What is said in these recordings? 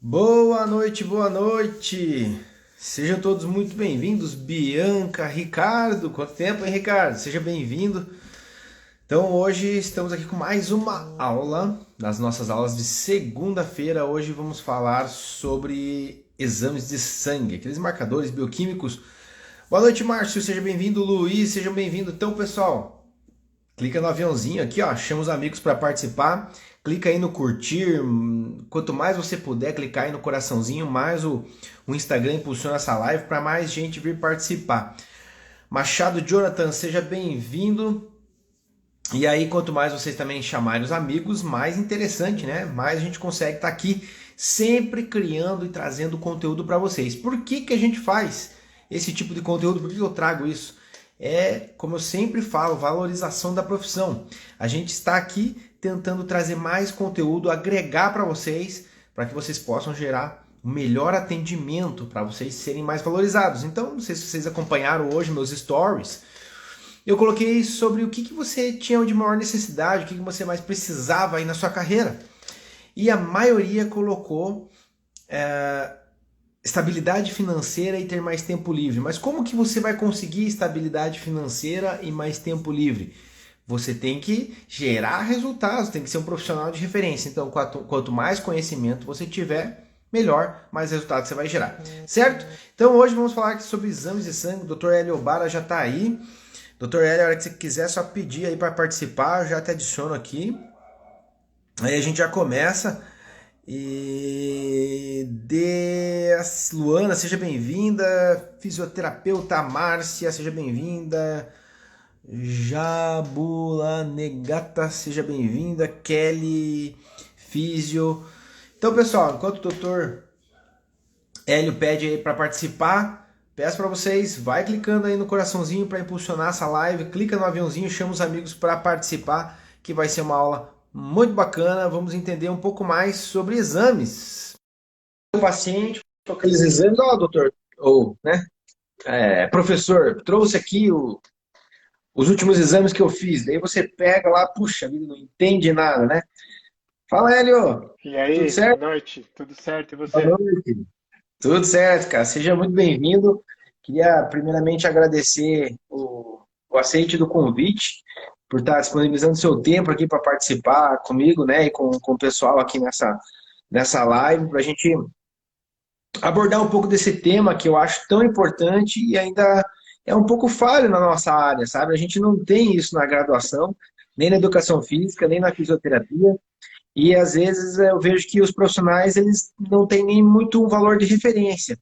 Boa noite, boa noite. Sejam todos muito bem-vindos. Bianca, Ricardo, quanto tempo, hein, Ricardo? Seja bem-vindo. Então, hoje estamos aqui com mais uma aula, das nossas aulas de segunda-feira. Hoje vamos falar sobre exames de sangue, aqueles marcadores bioquímicos. Boa noite, Márcio, seja bem-vindo. Luiz, sejam bem-vindos. Então, pessoal, clica no aviãozinho aqui, ó, chama os amigos para participar. Clica aí no curtir. Quanto mais você puder clicar aí no coraçãozinho, mais o Instagram impulsiona essa live para mais gente vir participar. Machado Jonathan, seja bem-vindo. E aí, quanto mais vocês também chamarem os amigos, mais interessante, né? Mais a gente consegue estar aqui sempre criando e trazendo conteúdo para vocês. Por que que a gente faz esse tipo de conteúdo? Por que eu trago isso? É, como eu sempre falo, valorização da profissão. A gente está aqui tentando trazer mais conteúdo, agregar para que vocês possam gerar um melhor atendimento, para vocês serem mais valorizados. Então, não sei se vocês acompanharam hoje meus stories. Eu coloquei sobre o que você tinha de maior necessidade, o que você mais precisava aí na sua carreira. E a maioria colocou estabilidade financeira e ter mais tempo livre. Mas como que você vai conseguir estabilidade financeira e mais tempo livre? Você tem que gerar resultados, tem que ser um profissional de referência. Então, quanto mais conhecimento você tiver, melhor, mais resultados você vai gerar. Certo? Então, hoje vamos falar aqui sobre exames de sangue. O Dr. Hélio Obara já está aí. Dr. Hélio, a hora que você quiser, só pedir aí para participar, eu já te adiciono aqui. Aí a gente já começa. E Luana, seja bem-vinda. Fisioterapeuta Márcia, seja bem-vinda. Jabula Negata, seja bem-vinda. Kelly, Físio. Então, pessoal, enquanto o doutor Hélio pede aí para participar, peço para vocês, vai clicando aí no coraçãozinho para impulsionar essa live, clica no aviãozinho, chama os amigos para participar, que vai ser uma aula muito bacana. Vamos entender um pouco mais sobre exames. O paciente, com aqueles exames, ó, doutor, ou, né, professor, trouxe aqui os últimos exames que eu fiz. Daí você pega lá, puxa vida, não entende nada, né? Fala, Hélio, E tudo aí, boa certo? noite, tudo certo e Boa você? noite. Tudo certo, cara. Seja muito bem-vindo. Queria primeiramente agradecer o aceite do convite, por estar disponibilizando seu tempo aqui para participar comigo, né, e com o pessoal aqui nessa live, para a gente abordar um pouco desse tema que eu acho tão importante e ainda é um pouco falho na nossa área, sabe? A gente não tem isso na graduação, nem na educação física, nem na fisioterapia. E às vezes eu vejo que os profissionais eles não têm nem muito um valor de referência,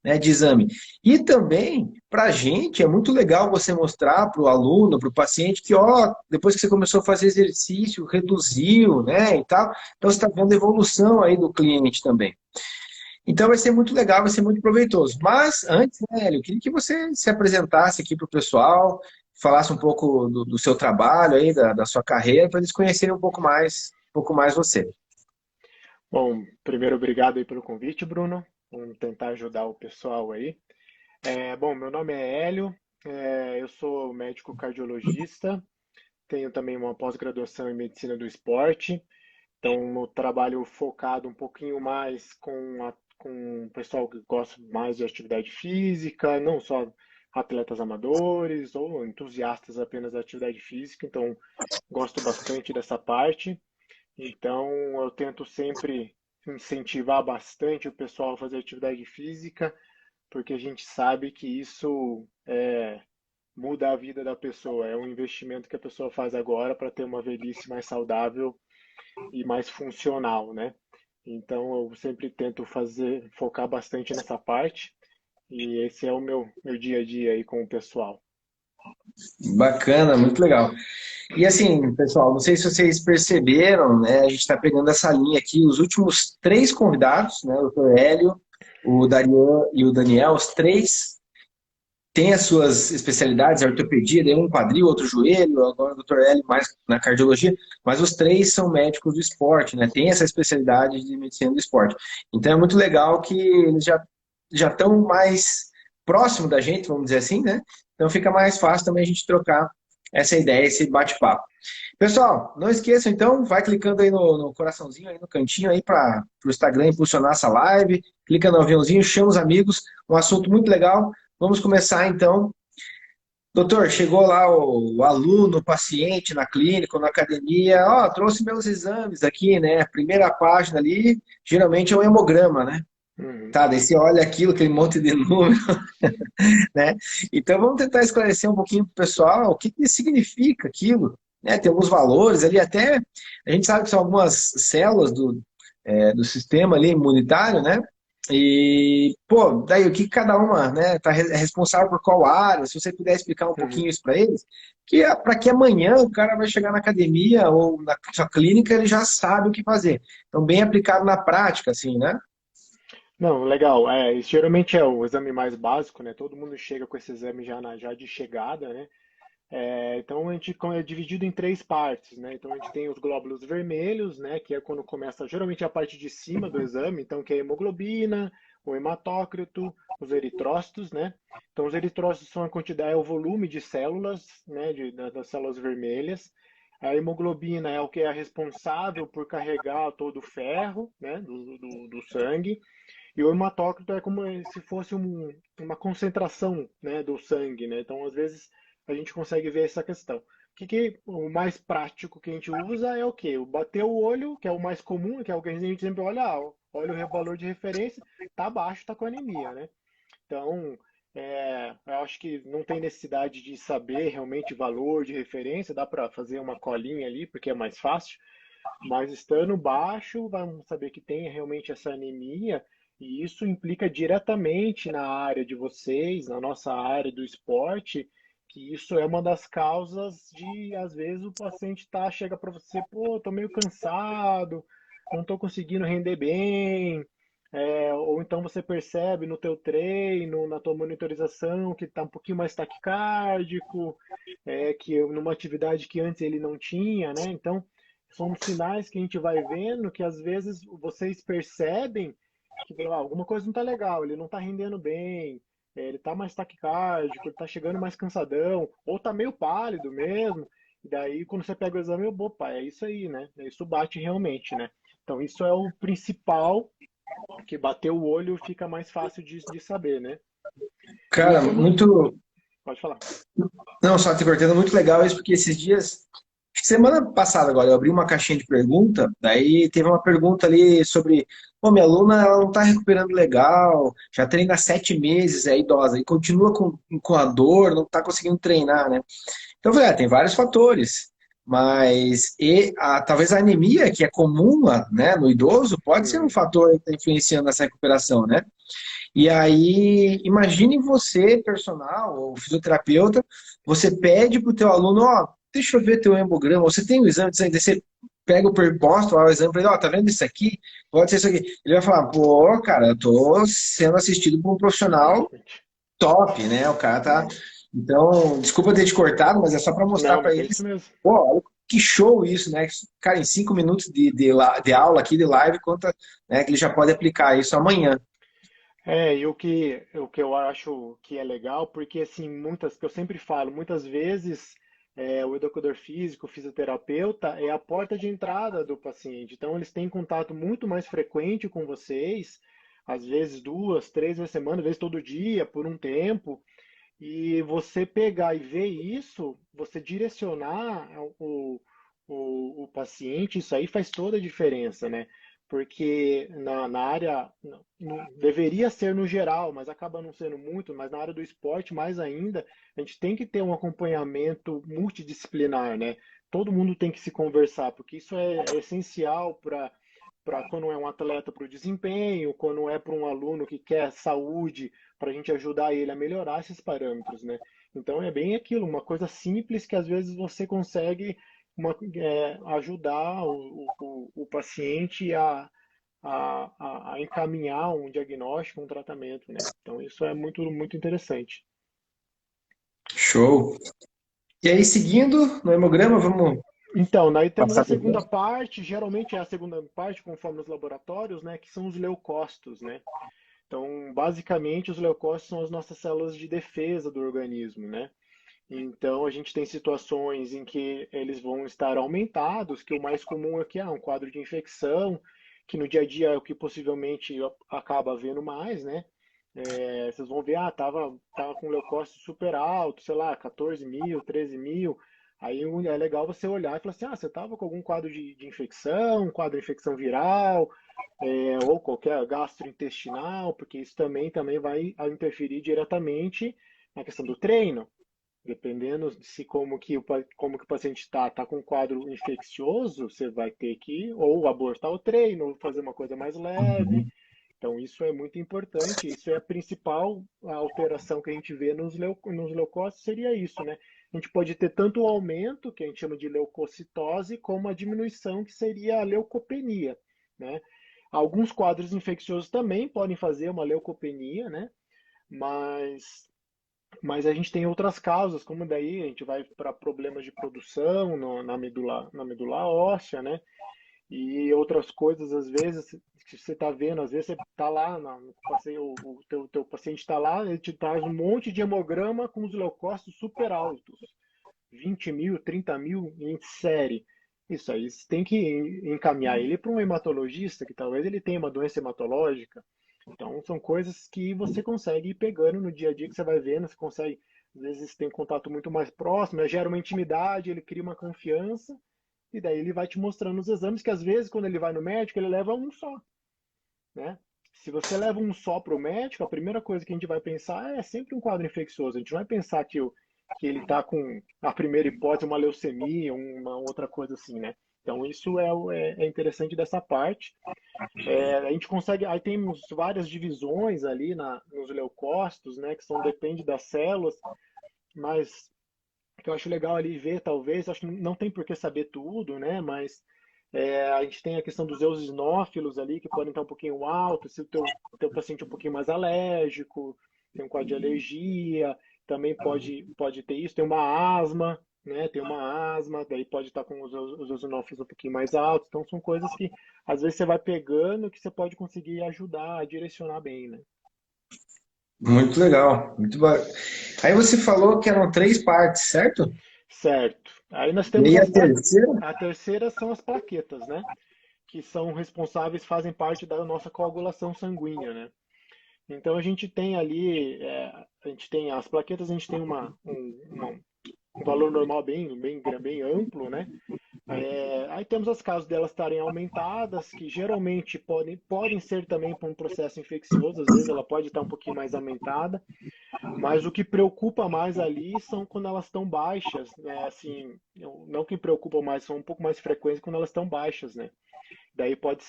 né, de exame. E também, para a gente, é muito legal você mostrar para o aluno, para o paciente, que ó, depois que você começou a fazer exercício, reduziu, né, e tal. Então você está vendo a evolução aí do cliente também. Então vai ser muito legal, vai ser muito proveitoso. Mas antes, né, Hélio, eu queria que você se apresentasse aqui para o pessoal, falasse um pouco do seu trabalho aí, da sua carreira, para eles conhecerem um pouco mais você. Bom, primeiro obrigado aí pelo convite, Bruno. Vamos tentar ajudar o pessoal aí. Bom, meu nome é Hélio, eu sou médico cardiologista, tenho também uma pós-graduação em medicina do esporte, então eu trabalho focado um pouquinho mais com o pessoal que gosta mais de atividade física, não só atletas amadores ou entusiastas apenas da atividade física, então gosto bastante dessa parte. Então, eu tento sempre incentivar bastante o pessoal a fazer atividade física, porque a gente sabe que isso muda a vida da pessoa. É um investimento que a pessoa faz agora para ter uma velhice mais saudável e mais funcional, né? Então, eu sempre tento focar bastante nessa parte, e esse é o meu dia a dia aí com o pessoal. Bacana, muito legal. E assim, pessoal, não sei se vocês perceberam, né? A gente está pegando essa linha aqui, os últimos três convidados, né? O Dr. Hélio, o Darian e o Daniel, os três têm as suas especialidades, a ortopedia, daí um quadril, outro joelho, agora o Dr. Hélio mais na cardiologia, mas os três são médicos do esporte, né? Tem essa especialidade de medicina do esporte. Então é muito legal que eles já estão mais próximo da gente, vamos dizer assim, né? Então fica mais fácil também a gente trocar essa é a ideia, esse bate-papo. Pessoal, não esqueçam então, vai clicando aí no coraçãozinho, aí no cantinho aí para o Instagram impulsionar essa live, clica no aviãozinho, chama os amigos, um assunto muito legal. Vamos começar então. Doutor, chegou lá o aluno, o paciente na clínica, ou na academia, ó, trouxe meus exames aqui, né? A primeira página ali, geralmente é um hemograma, né? Uhum. Tá, daí você olha aquilo, aquele monte de número, né? Então vamos tentar esclarecer um pouquinho para o pessoal o que que significa aquilo, né? Tem alguns valores ali, até a gente sabe que são algumas células do sistema ali imunitário, né? E, pô, daí o que cada uma, né, é responsável por qual área, se você puder explicar um Uhum. pouquinho isso para eles, que para que amanhã o cara vai chegar na academia ou na sua clínica, ele já sabe o que fazer. Então, bem aplicado na prática, assim, né? Não, legal. Isso geralmente é o exame mais básico, né? Todo mundo chega com esse exame já de chegada, né? Então a gente é dividido em três partes, né? Então a gente tem os glóbulos vermelhos, né? Que é quando começa, geralmente a parte de cima do exame, então que é a hemoglobina, o hematócrito, os eritrócitos, né? Então os eritrócitos são a quantidade, é o volume de células, né? Das células vermelhas. A hemoglobina é o que é responsável por carregar todo o ferro, né? Do sangue. E o hematócrito é como se fosse uma concentração, né, do sangue, né? Então, às vezes, a gente consegue ver essa questão. O mais prático que a gente usa é o quê? O bater o olho, que é o mais comum, que é o que a gente sempre olha, olha o valor de referência, tá baixo, tá com anemia, né? Então, eu acho que não tem necessidade de saber realmente valor de referência, dá para fazer uma colinha ali, porque é mais fácil. Mas estando baixo, vamos saber que tem realmente essa anemia, e isso implica diretamente na área de vocês, na nossa área do esporte, que isso é uma das causas de, às vezes, o paciente chega para você, pô, tô meio cansado, não tô conseguindo render bem, ou então você percebe no teu treino, na tua monitorização, que está um pouquinho mais taquicárdico, que numa atividade que antes ele não tinha, né? Então, são sinais que a gente vai vendo que às vezes vocês percebem que alguma coisa não está legal, ele não está rendendo bem, ele está mais taquicárdico, ele está chegando mais cansadão, ou está meio pálido mesmo. E daí, quando você pega o exame, opa, é isso aí, né? Isso bate realmente, né? Então, isso é o principal, que bater o olho fica mais fácil de saber, né? E Cara, quando. muito. Pode falar. Não, só te cortando, muito legal isso, porque esses dias. Acho que semana passada agora, eu abri uma caixinha de pergunta, daí teve uma pergunta ali sobre, pô, minha aluna ela não tá recuperando legal, já treina há 7 meses, é idosa, e continua com a dor, não tá conseguindo treinar, né? Então eu falei, tem vários fatores, mas talvez a anemia, que é comum, né, no idoso, pode ser um Uhum. fator que está influenciando essa recuperação, né? E aí, imagine você, personal ou fisioterapeuta, você pede para o teu aluno, ó, deixa eu ver teu hemograma, você tem o exame, daí você pega o perposto, ó, o exame para ele, ó, tá vendo isso aqui? Pode ser isso aqui. Ele vai falar, pô, cara, eu tô sendo assistido por um profissional Exatamente. top, né? O cara tá. Uhum. Então, desculpa ter te cortado, mas é só para mostrar Não, para mas é isso eles, mesmo. pô, olha que show isso, né? Cara, em 5 minutos de aula aqui, de live, conta, né, que ele já pode aplicar isso amanhã. E o que eu acho que é legal, porque assim, que eu sempre falo, muitas vezes o educador físico, o fisioterapeuta, é a porta de entrada do paciente. Então, eles têm contato muito mais frequente com vocês, às vezes 2, 3 vezes a semana, às vezes todo dia, por um tempo. E você pegar e ver isso, você direcionar o paciente, isso aí faz toda a diferença, né? Porque na área, deveria ser no geral, mas acaba não sendo muito, mas na área do esporte, mais ainda, a gente tem que ter um acompanhamento multidisciplinar, né? Todo mundo tem que se conversar, porque isso é essencial para quando é um atleta para o desempenho, quando é para um aluno que quer saúde, para a gente ajudar ele a melhorar esses parâmetros, né? Então é bem aquilo, uma coisa simples que às vezes você consegue ajudar o paciente a encaminhar um diagnóstico, um tratamento, né? Então isso é muito, muito interessante. Show. E aí, seguindo no hemograma, vamos Então, daí temos a passar para o segunda próximo. parte, geralmente é a segunda parte, conforme nos laboratórios, né, que são os leucócitos, né? Então, basicamente, os leucócitos são as nossas células de defesa do organismo, né? Então, a gente tem situações em que eles vão estar aumentados, que o mais comum aqui é um quadro de infecção, que no dia a dia é o que possivelmente acaba havendo mais, né? Vocês vão ver, tava com leucócito super alto, sei lá, 14 mil, 13 mil. Aí é legal você olhar e falar assim, você tava com algum quadro de infecção, um quadro de infecção viral, ou qualquer gastrointestinal, porque isso também vai interferir diretamente na questão do treino. Dependendo de se como que o paciente está com um quadro infeccioso, você vai ter que ou abortar o treino, ou fazer uma coisa mais leve. Uhum. Então, isso é muito importante. Isso é a principal alteração que a gente vê nos leucócitos, seria isso, né? A gente pode ter tanto o aumento, que a gente chama de leucocitose, como a diminuição, que seria a leucopenia, né? Alguns quadros infecciosos também podem fazer uma leucopenia, né? Mas mas a gente tem outras causas, como daí a gente vai para problemas de produção na medula óssea, né? E outras coisas, às vezes, que você está vendo, às vezes você está lá, teu paciente está lá, ele te traz um monte de hemograma com os leucócitos super altos, 20 mil, 30 mil em série. Isso aí, você tem que encaminhar ele para um hematologista, que talvez ele tenha uma doença hematológica. Então, são coisas que você consegue ir pegando no dia a dia, que você vai vendo, você consegue, às vezes, tem um contato muito mais próximo, gera uma intimidade, ele cria uma confiança, e daí ele vai te mostrando os exames, que às vezes, quando ele vai no médico, ele leva um só, né? Se você leva um só para o médico, a primeira coisa que a gente vai pensar é sempre um quadro infeccioso. A gente não vai pensar que ele está com, a primeira hipótese, uma leucemia, uma outra coisa assim, né? Então, isso é interessante dessa parte. A gente consegue, aí temos várias divisões ali nos leucócitos, né, que são depende das células, mas que eu acho legal ali ver, talvez, acho que não tem por que saber tudo, né, mas a gente tem a questão dos eosinófilos ali, que podem estar um pouquinho altos, se o teu paciente é um pouquinho mais alérgico, tem um quadro de alergia, também pode ter isso, tem uma asma, né? Tem uma asma, daí pode estar com os eosinófilos um pouquinho mais altos. Então são coisas que às vezes você vai pegando que você pode conseguir ajudar a direcionar bem, né? Muito legal, muito bom. Aí você falou que eram três partes, certo? Certo. Aí nós E temos aí a terceira? a terceira são as plaquetas, né? Que são responsáveis, fazem parte da nossa coagulação sanguínea, né? Então a gente tem ali, a gente tem as plaquetas, a gente tem um valor normal bem amplo, né? Aí temos as causas delas estarem aumentadas, que geralmente podem ser também por um processo infeccioso, às vezes ela pode estar um pouquinho mais aumentada, mas o que preocupa mais ali são quando elas estão baixas, né? Assim, não que preocupa mais, são um pouco mais frequentes quando elas estão baixas, né? Daí pode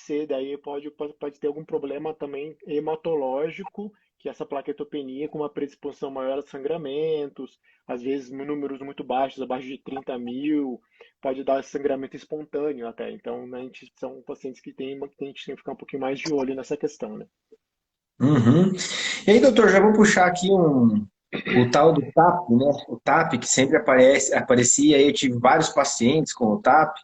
ter algum problema também hematológico, que essa plaquetopenia com uma predisposição maior a sangramentos, às vezes números muito baixos, abaixo de 30 mil, pode dar sangramento espontâneo até. Então, né, são pacientes que a gente tem que ficar um pouquinho mais de olho nessa questão, né? Uhum. E aí, doutor, já vou puxar aqui o tal do TAP, né? O TAP que sempre aparecia, aí eu tive vários pacientes com o TAP.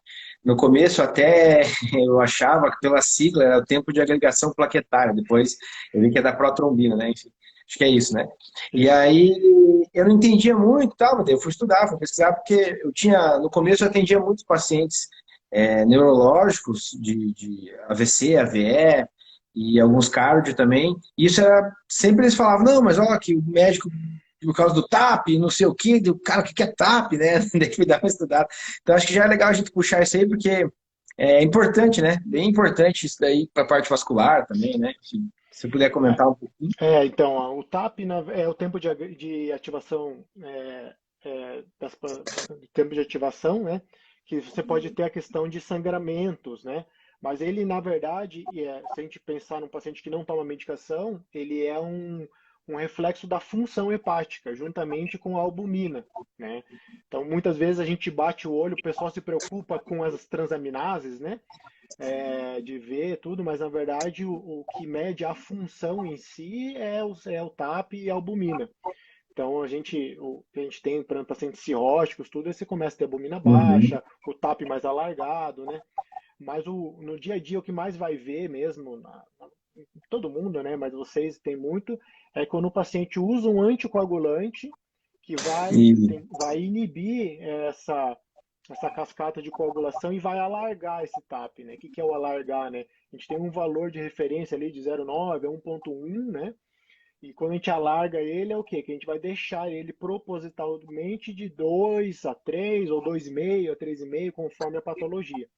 No começo até eu achava que pela sigla era o tempo de agregação plaquetária, depois eu vi que é da protrombina, né? Enfim, acho que é isso, né? E Isso. aí eu não entendia muito, e tal, mas daí eu fui estudar, fui pesquisar, porque eu tinha, no começo eu atendia muitos pacientes neurológicos de AVC, AVE, e alguns cardio também. E isso era, sempre eles falavam, não, mas olha que o médico, por causa do TAP, não sei o quê, o cara, o que é TAP, né? Daí que me dá uma estudada. Então acho que já é legal a gente puxar isso aí, porque é importante, né? Bem importante isso daí para a parte vascular também, né? Se puder É, comentar um pouquinho. então, ó, o TAP é o tempo de ativação, tempo de ativação, né? Que você pode ter a questão de sangramentos, né? Mas ele, na verdade, se a gente pensar num paciente que não toma medicação, ele é um reflexo da função hepática, juntamente com a albumina, né? Então, muitas vezes a gente bate o olho, o pessoal se preocupa com as transaminases, né? De ver tudo, mas na verdade o que mede a função em si é o TAP e a albumina. Então a gente tem, por exemplo, pacientes cirróticos, tudo, aí você começa a ter albumina Uhum. baixa, o TAP mais alargado, né? Mas no dia a dia o que mais vai ver mesmo, todo mundo, né? Mas vocês têm muito, é quando o paciente usa um anticoagulante que E, vai inibir essa cascata de coagulação e vai alargar esse TAP, né? O que é o alargar, né? A gente tem um valor de referência ali de 0,9 a 1,1, né? E quando a gente alarga ele, é o quê? Que a gente vai deixar ele propositalmente de 2 a 3 ou 2,5 a 3,5, conforme a patologia.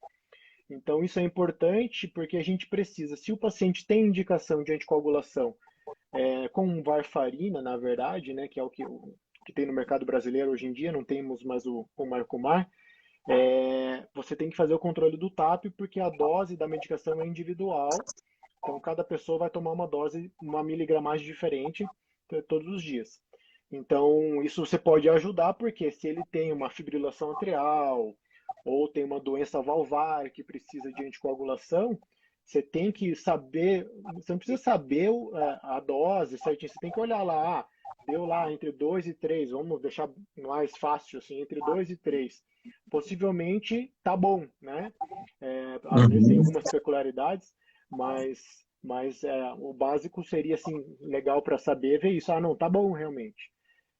Então, isso é importante porque a gente precisa, se o paciente tem indicação de anticoagulação com varfarina, na verdade, né, que é que tem no mercado brasileiro hoje em dia, não temos mais o Marcumar, você tem que fazer o controle do TAP porque a dose da medicação é individual, então cada pessoa vai tomar uma dose, uma miligramagem diferente todos os dias. Então, isso você pode ajudar porque se ele tem uma fibrilação atrial ou tem uma doença valvar que precisa de anticoagulação, você tem que saber, você não precisa saber a dose certinho, você tem que olhar lá, deu lá entre 2 e 3, vamos deixar mais fácil assim, entre 2 e 3. Possivelmente tá bom, né? Às vezes tem uhum, algumas peculiaridades, mas o básico seria assim, legal para saber ver isso. Ah, não, tá bom realmente.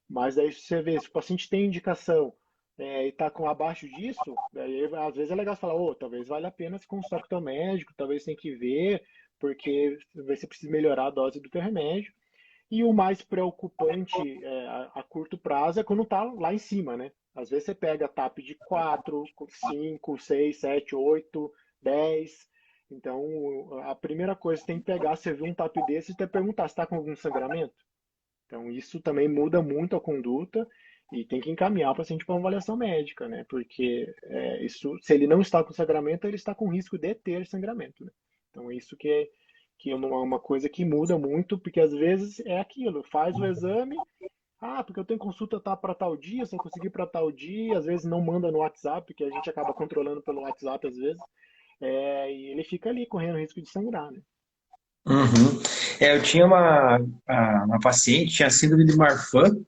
Mas aí você vê, se o paciente tem indicação e está com abaixo disso, daí às vezes é legal falar, ô, talvez valha a pena se consultar com o teu médico, talvez tem que ver, porque você precisa melhorar a dose do teu remédio. E o mais preocupante a curto prazo é quando está lá em cima, né? Às vezes você pega TAP de 4, 5, 6, 7, 8, 10. Então, a primeira coisa que você tem que pegar, você viu um TAP desse, e perguntar se está com algum sangramento. Então, isso também muda muito a conduta e tem que encaminhar o paciente para uma avaliação médica, né? Porque isso, se ele não está com sangramento, ele está com risco de ter sangramento, né? Então, isso que é uma coisa que muda muito, porque às vezes é aquilo, faz o exame, porque eu tenho consulta tá para tal dia, só consegui para tal dia, às vezes não manda no WhatsApp, porque a gente acaba controlando pelo WhatsApp às vezes, e ele fica ali correndo risco de sangrar, né? uhum. Eu tinha uma paciente, tinha síndrome de Marfan,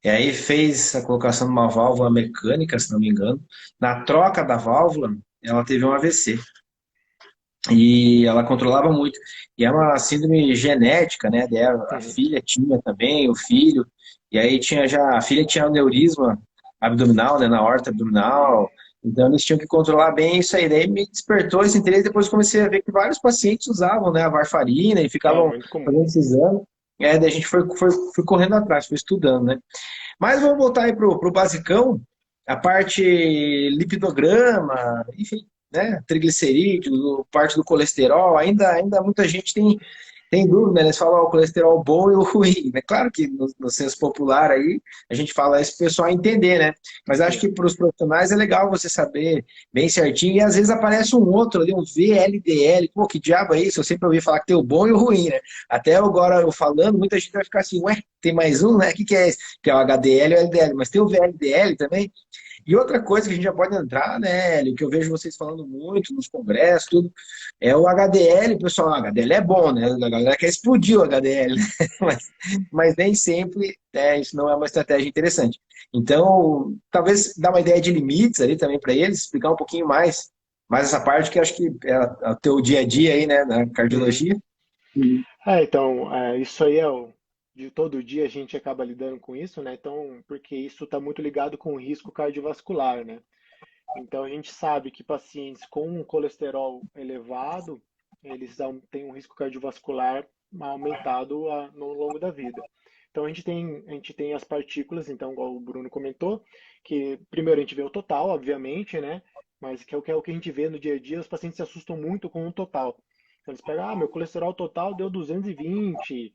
e aí fez a colocação de uma válvula mecânica, se não me engano. Na troca da válvula, ela teve um AVC. E ela controlava muito. E é uma síndrome genética, né? A Uhum. filha tinha também, o filho. E aí tinha já, a filha tinha aneurisma abdominal, né? Na aorta abdominal. Então eles tinham que controlar bem isso aí. Daí me despertou esse interesse. Depois comecei a ver que vários pacientes usavam, né? A varfarina e É ficavam muito comum. fazendo esses exames. Daí a gente foi correndo atrás, foi estudando, né? Mas vamos voltar aí pro basicão, a parte lipidograma, enfim, né? Triglicerídeos, parte do colesterol, ainda muita gente tem dúvida, né? Eles falam o colesterol bom e o ruim, né? Claro que no senso popular aí a gente fala isso para o pessoal entender, né? Mas acho Sim. que para os profissionais é legal você saber bem certinho, e às vezes aparece um outro ali, um VLDL, pô, que diabo é isso? Eu sempre ouvi falar que tem o bom e o ruim, né? Até agora eu falando, muita gente vai ficar assim, ué, tem mais um, né? O que é esse? Que é o HDL e o LDL, mas tem o VLDL também. E outra coisa que a gente já pode entrar, né, Hélio, que eu vejo vocês falando muito nos congressos, tudo, é o HDL, pessoal. O HDL é bom, né? A galera quer explodir o HDL, né? mas nem sempre isso não é uma estratégia interessante. Então, talvez dar uma ideia de limites ali também para eles, explicar um pouquinho mais essa parte que eu acho que é o teu dia a dia aí, né, na Uhum. cardiologia. Uhum. Então, isso aí de todo dia a gente acaba lidando com isso, né? Então, porque isso está muito ligado com o risco cardiovascular, né? Então, a gente sabe que pacientes com um colesterol elevado, eles têm um risco cardiovascular aumentado no longo da vida. Então, a gente tem as partículas, então, igual o Bruno comentou, que primeiro a gente vê o total, obviamente, né? Mas que é o que a gente vê no dia a dia, os pacientes se assustam muito com o total. Então, eles pegam, meu colesterol total deu 220,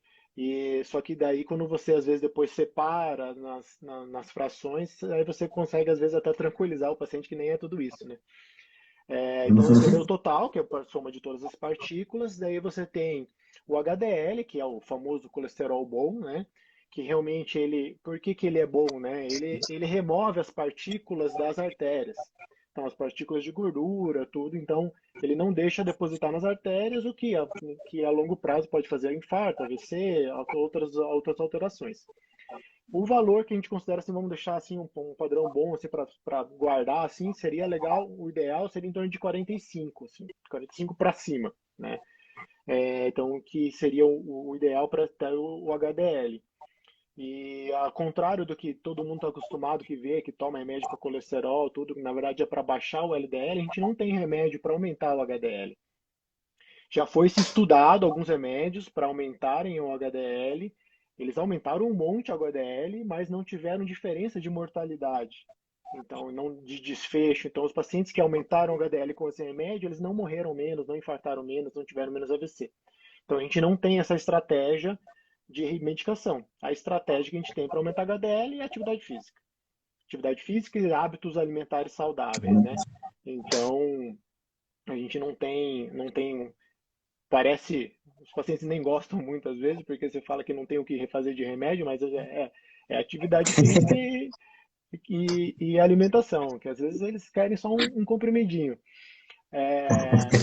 só que daí quando você às vezes depois separa nas frações, aí você consegue às vezes até tranquilizar o paciente que nem é tudo isso, né? Então você vê o Uhum. total, que é a soma de todas as partículas, daí você tem o HDL, que é o famoso colesterol bom, né? Que realmente por que ele é bom, né? Ele remove as partículas das artérias. Então, as partículas de gordura, tudo. Então, ele não deixa depositar nas artérias, o que a longo prazo pode fazer infarto, AVC, outras alterações. O valor que a gente considera assim, vamos deixar assim um padrão bom assim para guardar assim, seria legal, o ideal seria em torno de 45, assim, 45 para cima, né? Então que seria o ideal para ter o HDL. E ao contrário do que todo mundo está acostumado que vê, que toma remédio para colesterol, tudo, que na verdade é para baixar o LDL, a gente não tem remédio para aumentar o HDL. Já foi se estudado alguns remédios para aumentarem o HDL. Eles aumentaram um monte o HDL, mas não tiveram diferença de mortalidade. Então, não de desfecho. Então, os pacientes que aumentaram o HDL com esse remédio, eles não morreram menos, não infartaram menos, não tiveram menos AVC. Então, a gente não tem essa estratégia de medicação. A estratégia que a gente tem para aumentar HDL é atividade física. Atividade física e hábitos alimentares saudáveis, né? Então, a gente não tem. Parece, os pacientes nem gostam muitas vezes, porque você fala que não tem o que refazer de remédio, mas é atividade física e alimentação, que às vezes eles querem só um comprimidinho.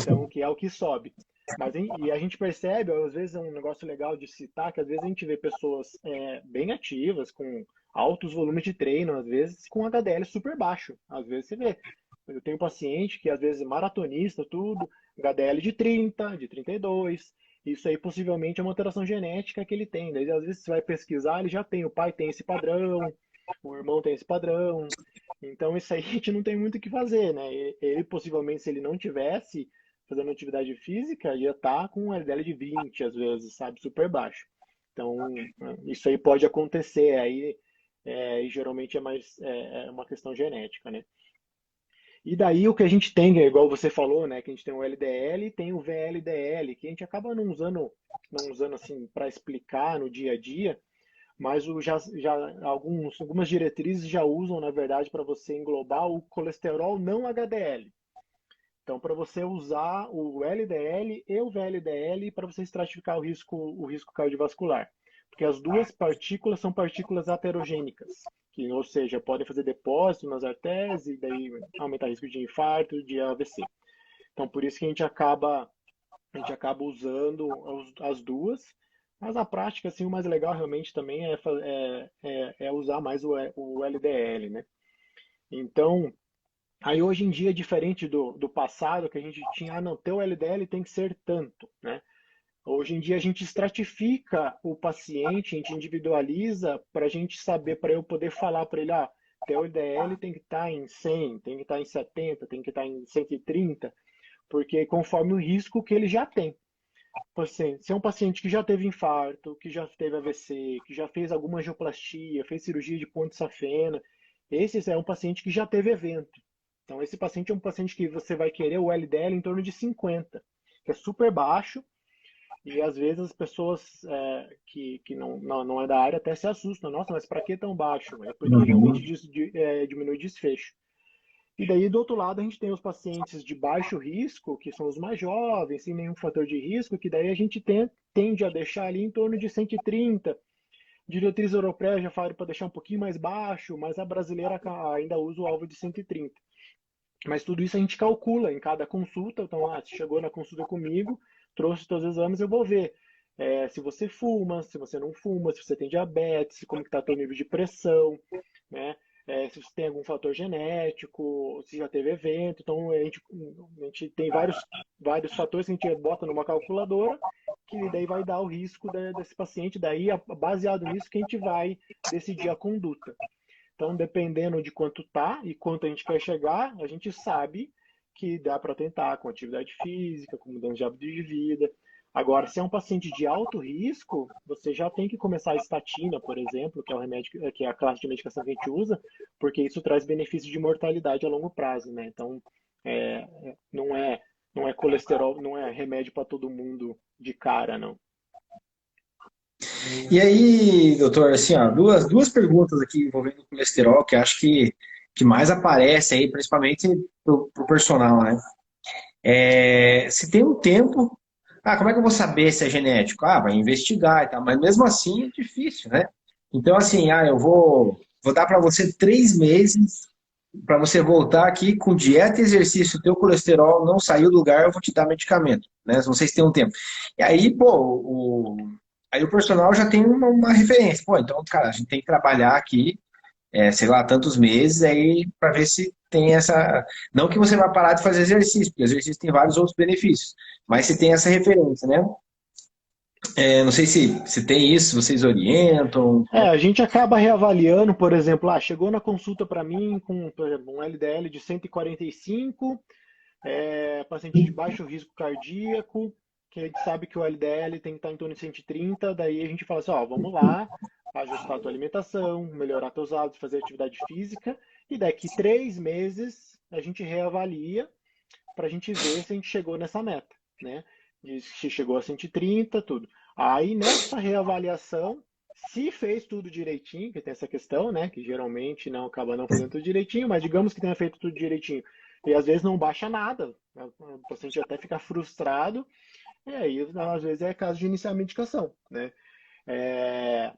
Então, que é o que sobe. E a gente percebe, às vezes é um negócio legal de citar, que às vezes a gente vê pessoas bem ativas, com altos volumes de treino, às vezes com HDL super baixo. Às vezes você vê. Eu tenho um paciente que às vezes é maratonista, tudo, HDL de 30, de 32. Isso aí possivelmente é uma alteração genética que ele tem. Daí às vezes você vai pesquisar, ele já tem, o pai tem esse padrão, o irmão tem esse padrão. Então isso aí a gente não tem muito o que fazer, né? Ele possivelmente, se ele não tivesse fazendo atividade física, ia estar com um LDL de 20, às vezes, sabe, super baixo. Então, isso aí pode acontecer aí, e geralmente é mais uma questão genética, né? E daí o que a gente tem, igual você falou, né, que a gente tem o LDL e tem o VLDL, que a gente acaba não usando assim para explicar no dia a dia, mas algumas diretrizes já usam, na verdade, para você englobar o colesterol não HDL. Então, para você usar o LDL e o VLDL para você estratificar o risco cardiovascular. Porque as duas partículas são partículas aterogênicas, que, ou seja, podem fazer depósito nas artérias e daí aumentar o risco de infarto, de AVC. Então, por isso que a gente acaba usando as duas, mas na prática, assim, o mais legal realmente também é usar mais o LDL, né? Então, aí hoje em dia, diferente do passado, que a gente tinha, não, teu LDL tem que ser tanto, né? Hoje em dia a gente estratifica o paciente, a gente individualiza para a gente saber, para eu poder falar para ele, teu LDL tem que estar em 100, tem que estar em 70, tem que estar em 130, porque conforme o risco que ele já tem. Se é um paciente que já teve infarto, que já teve AVC, que já fez alguma angioplastia, fez cirurgia de ponte safena, esse é um paciente que já teve evento. Então, esse paciente é um paciente que você vai querer o LDL em torno de 50, que é super baixo, e às vezes as pessoas que não é da área até se assustam. Nossa, mas para que tão baixo? É porque realmente Uhum. diminui desfecho. E daí, do outro lado, a gente tem os pacientes de baixo risco, que são os mais jovens, sem nenhum fator de risco, que daí a gente tende a deixar ali em torno de 130. Diretriz europeia já fala para deixar um pouquinho mais baixo, mas a brasileira ainda usa o alvo de 130. Mas tudo isso a gente calcula em cada consulta. Então, se chegou na consulta comigo, trouxe os seus exames, eu vou ver se você fuma, se você não fuma, se você tem diabetes, como está teu nível de pressão, né? Se você tem algum fator genético, se já teve evento. Então, a gente tem vários fatores que a gente bota numa calculadora, que daí vai dar o risco desse paciente. Daí, baseado nisso, que a gente vai decidir a conduta. Então, dependendo de quanto tá e quanto a gente quer chegar, a gente sabe que dá para tentar com atividade física, com mudança de hábito de vida. Agora, se é um paciente de alto risco, você já tem que começar a estatina, por exemplo, que é o remédio, que é a classe de medicação que a gente usa, porque isso traz benefício de mortalidade a longo prazo, né? Então, é, não é colesterol, não é remédio para todo mundo de cara, não. E aí, doutor, assim, ó, duas perguntas aqui envolvendo o colesterol, que acho que mais aparece aí, principalmente pro personal, né? Se tem um tempo, como é que eu vou saber se é genético? Vai investigar e tal, mas mesmo assim é difícil, né? Então, assim, eu vou dar para você 3 meses para você voltar aqui com dieta e exercício, o teu colesterol não saiu do lugar, eu vou te dar medicamento, né? Não sei se tem um tempo. E aí, pô, aí o personal já tem uma referência. Pô, então, cara, a gente tem que trabalhar aqui, sei lá, tantos meses aí para ver se tem essa. Não que você vai parar de fazer exercício, porque exercício tem vários outros benefícios, mas se tem essa referência, né? Não sei se tem isso, vocês orientam. A gente acaba reavaliando, por exemplo, chegou na consulta para mim com, por exemplo, um LDL de 145, paciente de baixo risco cardíaco, que a gente sabe que o LDL tem que estar em torno de 130, daí a gente fala assim, ó, vamos lá, ajustar a tua alimentação, melhorar teus hábitos, fazer atividade física, e daqui 3 meses a gente reavalia para a gente ver se a gente chegou nessa meta, né? Se chegou a 130, tudo. Aí nessa reavaliação, se fez tudo direitinho, que tem essa questão, né? Que geralmente não acaba não fazendo tudo direitinho, mas digamos que tenha feito tudo direitinho. E às vezes não baixa nada, né? O paciente até fica frustrado, e aí às vezes é caso de iniciar a medicação, né? É,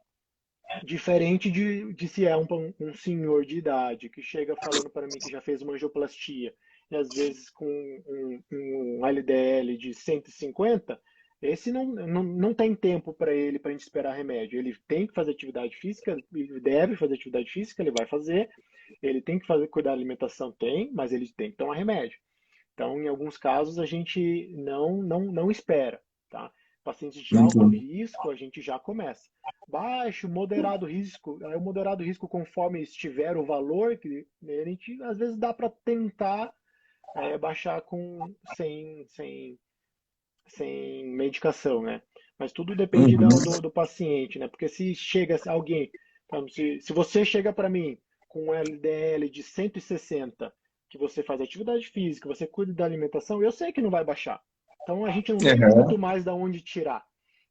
diferente de se é um senhor de idade que chega falando para mim que já fez uma angioplastia e às vezes com um LDL de 150, esse não tem tempo para ele para a gente esperar remédio. Ele tem que fazer atividade física, ele deve fazer atividade física, ele vai fazer. Ele tem que fazer cuidar da alimentação, tem, mas ele tem que tomar remédio. Então, em alguns casos, a gente não espera, tá? Pacientes de alto Uhum. risco, a gente já começa. Baixo, moderado risco. Aí o moderado risco, conforme estiver o valor, que a gente, às vezes dá para tentar baixar sem medicação, né? Mas tudo depende Uhum. do paciente, né? Porque se chega alguém, então, se você chega para mim com um LDL de 160, que você faz atividade física, você cuida da alimentação, eu sei que não vai baixar. Então a gente não tem muito Aham. mais da onde tirar.